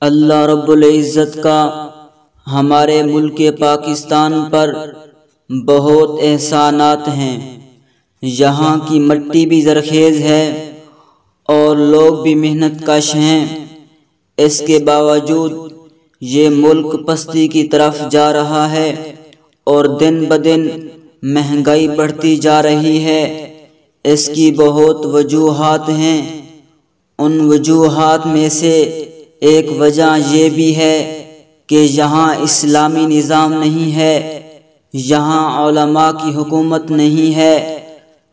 اللہ رب العزت کا ہمارے ملک پاکستان پر بہت احسانات ہیں۔ یہاں کی مٹی بھی زرخیز ہے اور لوگ بھی محنت کش ہیں۔ اس کے باوجود یہ ملک پستی کی طرف جا رہا ہے اور دن بدن مہنگائی بڑھتی جا رہی ہے۔ اس کی بہت وجوہات ہیں۔ ان وجوہات میں سے ایک وجہ یہ بھی ہے کہ یہاں اسلامی نظام نہیں ہے، یہاں علماء کی حکومت نہیں ہے۔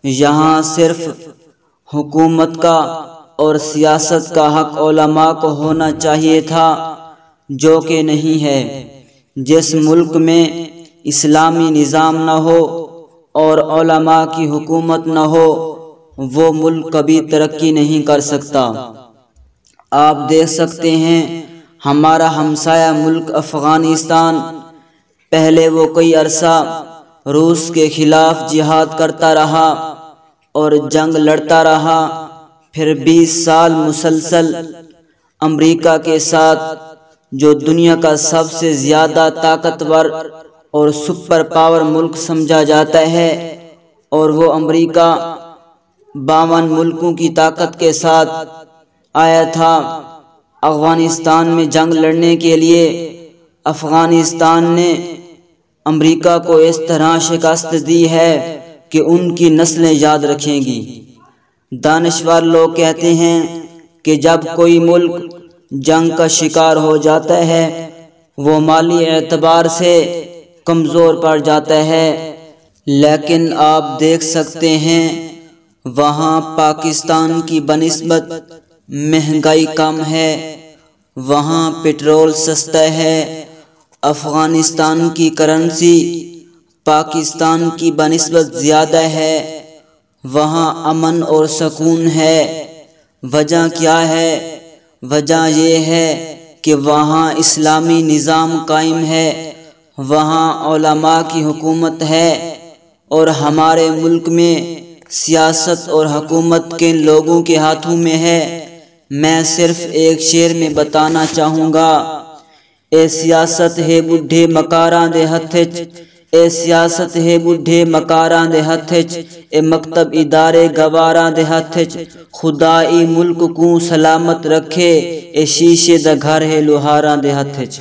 یہاں صرف حکومت کا اور سیاست کا حق علماء کو ہونا چاہیے تھا، جو کہ نہیں ہے۔ جس ملک میں اسلامی نظام نہ ہو اور علماء کی حکومت نہ ہو، وہ ملک کبھی ترقی نہیں کر سکتا۔ آپ دیکھ سکتے ہیں ہمارا ہمسایہ ملک افغانستان، پہلے وہ کئی عرصہ روس کے خلاف جہاد کرتا رہا اور جنگ لڑتا رہا، پھر 20 سال مسلسل امریکہ کے ساتھ، جو دنیا کا سب سے زیادہ طاقتور اور سپر پاور ملک سمجھا جاتا ہے، اور وہ امریکہ 52 ملکوں کی طاقت کے ساتھ آیا تھا افغانستان میں جنگ لڑنے کے لیے۔ افغانستان نے امریکہ کو اس طرح شکست دی ہے کہ ان کی نسلیں یاد رکھیں گی۔ دانشور لوگ کہتے ہیں کہ جب کوئی ملک جنگ کا شکار ہو جاتا ہے، وہ مالی اعتبار سے کمزور پڑ جاتا ہے، لیکن آپ دیکھ سکتے ہیں وہاں پاکستان کی بنسبت مہنگائی کم ہے، وہاں پیٹرول سستا ہے، افغانستان کی کرنسی پاکستان کی بنسبت زیادہ ہے، وہاں امن اور سکون ہے۔ وجہ کیا ہے؟ وجہ یہ ہے کہ وہاں اسلامی نظام قائم ہے، وہاں علماء کی حکومت ہے، اور ہمارے ملک میں سیاست اور حکومت کن لوگوں کے ہاتھوں میں ہے؟ میں صرف ایک شعر میں بتانا چاہوں گا: اے سیاست ہے بڈھے مکاراں دے ہتھ وچ، اے سیاست ہے بڈھے مکاراں دے ہتھ وچ، اے مکتب ادارے گواراں دے ہتھ وچ، خدا ای ملک کو سلامت رکھے، اے شیشے دا گھر ہے لوہاراں دے ہتھ وچ۔